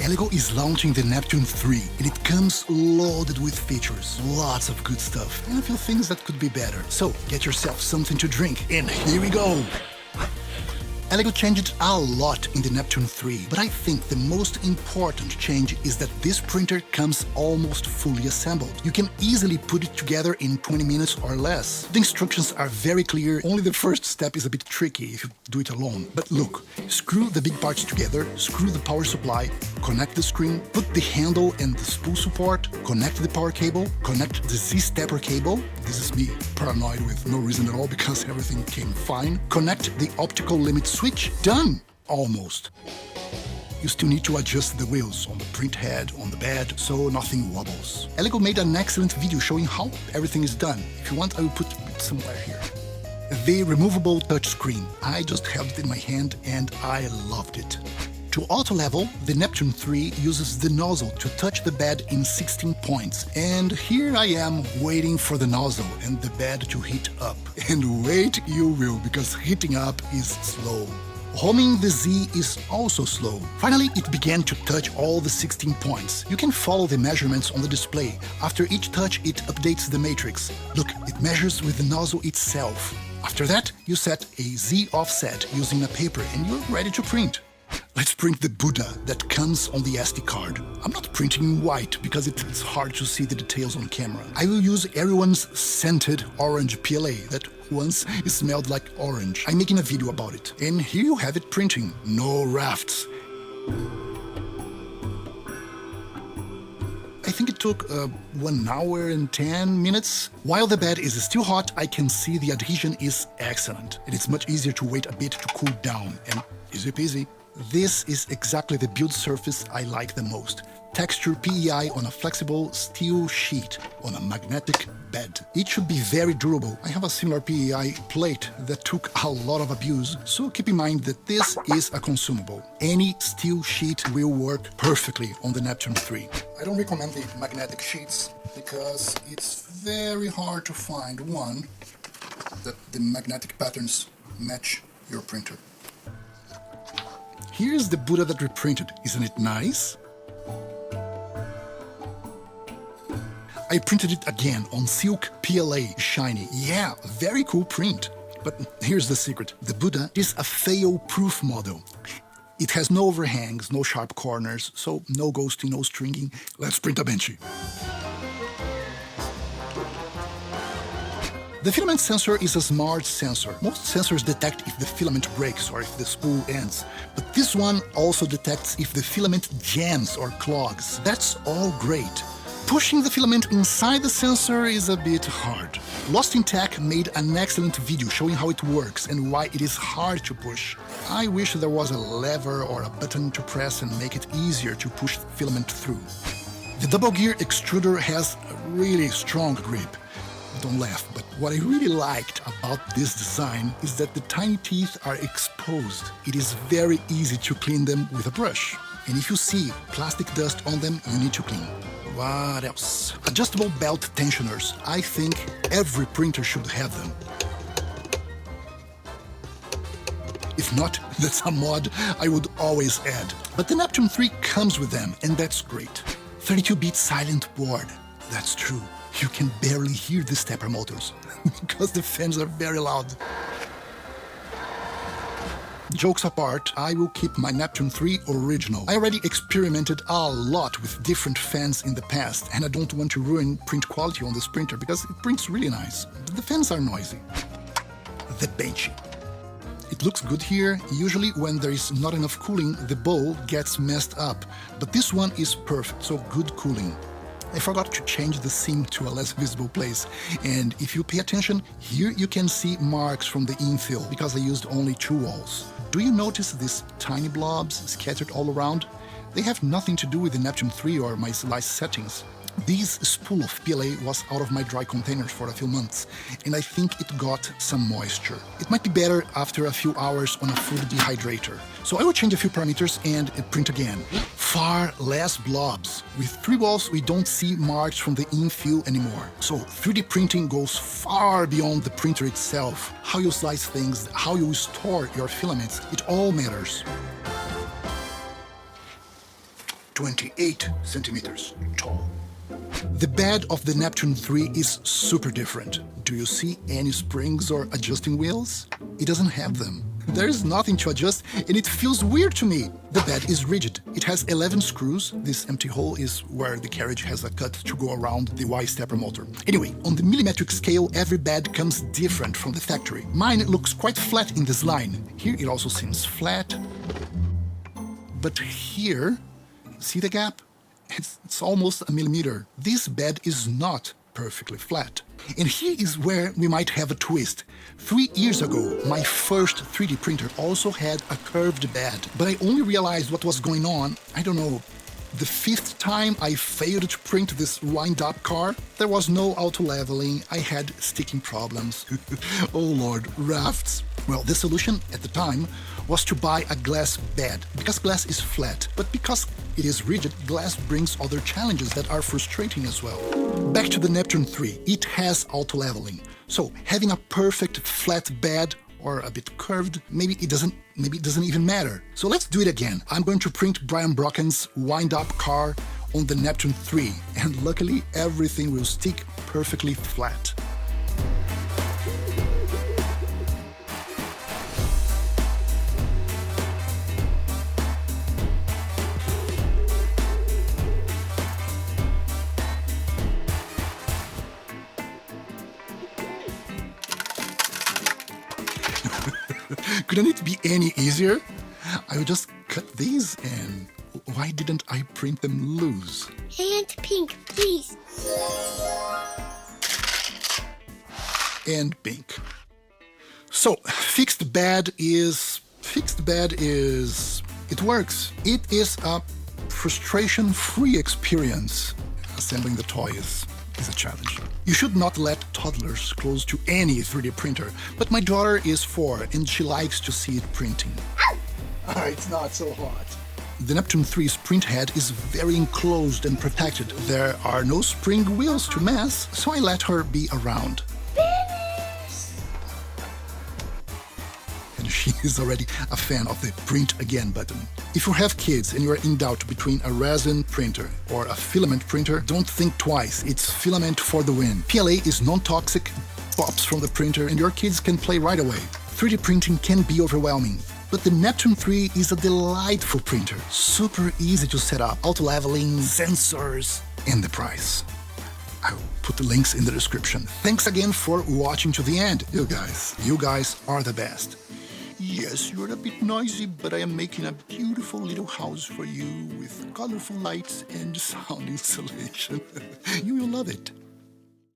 Elegoo is launching the Neptune 3, and it comes loaded with features, lots of good stuff, and a few things that could be better. So get yourself something to drink, and here we go! Elegoo changed a lot in the Neptune 3, but I think the most important change is that this printer comes almost fully assembled. You can easily put it together in 20 minutes or less. The instructions are very clear, only the first step is a bit tricky if you do it alone. But look, screw the big parts together, screw the power supply, connect the screen, put the handle and the spool support, connect the power cable, connect the Z-stepper cable. This is me, paranoid with no reason at all because everything came fine. Connect the optical limit switch. Done! Almost. You still need to adjust the wheels on the print head, on the bed, so nothing wobbles. Elegoo made an excellent video showing how everything is done. If you want, I will put it somewhere here. The removable touchscreen. I just held it in my hand and I loved it. To auto-level, the Neptune 3 uses the nozzle to touch the bed in 16 points. And here I am waiting for the nozzle and the bed to heat up. And wait you will, because heating up is slow. Homing the Z is also slow. Finally, it began to touch all the 16 points. You can follow the measurements on the display. After each touch, it updates the matrix. Look, it measures with the nozzle itself. After that, you set a Z offset using a paper and you're ready to print. Let's print the Buddha that comes on the SD card. I'm not printing in white because it's hard to see the details on camera. I will use everyone's scented orange PLA that once smelled like orange. I'm making a video about it. And here you have it printing. No rafts. I think it took 1 hour and 10 minutes. While the bed is still hot, I can see the adhesion is excellent. And it's much easier to wait a bit to cool down. And easy peasy. This is exactly the build surface I like the most. Texture PEI on a flexible steel sheet on a magnetic bed. It should be very durable. I have a similar PEI plate that took a lot of abuse, so keep in mind that this is a consumable. Any steel sheet will work perfectly on the Neptune 3. I don't recommend the magnetic sheets because it's very hard to find one that the magnetic patterns match your printer. Here's the Buddha that we printed. Isn't it nice? I printed it again on silk PLA, shiny. Yeah, very cool print. But here's the secret. The Buddha is a fail-proof model. It has no overhangs, no sharp corners, so no ghosting, no stringing. Let's print a Benchy. The filament sensor is a smart sensor. Most sensors detect if the filament breaks or if the spool ends, but this one also detects if the filament jams or clogs. That's all great. Pushing the filament inside the sensor is a bit hard. Lost in Tech made an excellent video showing how it works and why it is hard to push. I wish there was a lever or a button to press and make it easier to push the filament through. The double gear extruder has a really strong grip. Don't laugh, but what I really liked about this design is that the tiny teeth are exposed. It is very easy to clean them with a brush. And if you see plastic dust on them, you need to clean. What else? Adjustable belt tensioners. I think every printer should have them. If not, that's a mod I would always add. But the Neptune 3 comes with them, and that's great. 32-bit silent board. That's true. You can barely hear the stepper motors because the fans are very loud. Jokes apart, I will keep my Neptune 3 original. I already experimented a lot with different fans in the past, and I don't want to ruin print quality on this printer because it prints really nice. The fans are noisy. The Benchy. It looks good here. Usually when there is not enough cooling, the bowl gets messed up, but this one is perfect, so good cooling. I forgot to change the seam to a less visible place, and if you pay attention, here you can see marks from the infill because I used only 2 walls. Do you notice these tiny blobs scattered all around? They have nothing to do with the Neptune 3 or my slice settings. This spool of PLA was out of my dry containers for a few months, and I think it got some moisture. It might be better after a few hours on a food dehydrator. So I will change a few parameters and print again. Far less blobs. With 3 walls, we don't see marks from the infill anymore. So 3D printing goes far beyond the printer itself. How you slice things, how you store your filaments, it all matters. To 28 centimeters tall. The bed of the Neptune 3 is super different. Do you see any springs or adjusting wheels? It doesn't have them. There is nothing to adjust, and it feels weird to me. The bed is rigid. It has 11 screws. This empty hole is where the carriage has a cut to go around the Y-stepper motor. Anyway, on the millimetric scale, every bed comes different from the factory. Mine looks quite flat in this line. Here it also seems flat. But here, see the gap? It's almost a millimeter. This bed is not perfectly flat. And here is where we might have a twist. 3 years ago, my first 3D printer also had a curved bed, but I only realized what was going on, I don't know, the 5th time I failed to print this wind-up car. There was no auto-leveling, I had sticking problems. Oh Lord, rafts. Well, the solution at the time was to buy a glass bed, because glass is flat, but because it is rigid, glass brings other challenges that are frustrating as well. Back to the Neptune 3, it has auto-leveling. So having a perfect flat bed or a bit curved, maybe it doesn't even matter. So let's do it again. I'm going to print Brian Brocken's wind-up car on the Neptune 3, and luckily everything will stick perfectly flat. Couldn't it be any easier? I would just cut these, and why didn't I print them loose? And pink, please. And pink. So, fixed bed is... it works. It is a frustration-free experience. Assembling the toy is a challenge. You should not let toddlers close to any 3D printer, but my daughter is 4 and she likes to see it printing. It's not so hot. The Neptune 3's print head is very enclosed and protected. There are no spring wheels to mess, so I let her be around. And she is already a fan of the Print Again button. If you have kids and you are in doubt between a resin printer or a filament printer, don't think twice. It's filament for the win. PLA is non-toxic, pops from the printer, and your kids can play right away. 3D printing can be overwhelming, but the Neptune 3 is a delightful printer. Super easy to set up, auto-leveling, sensors, and the price. I'll put the links in the description. Thanks again for watching to the end. You guys are the best. Yes, you're a bit noisy, but I am making a beautiful little house for you with colorful lights and sound insulation. You will love it.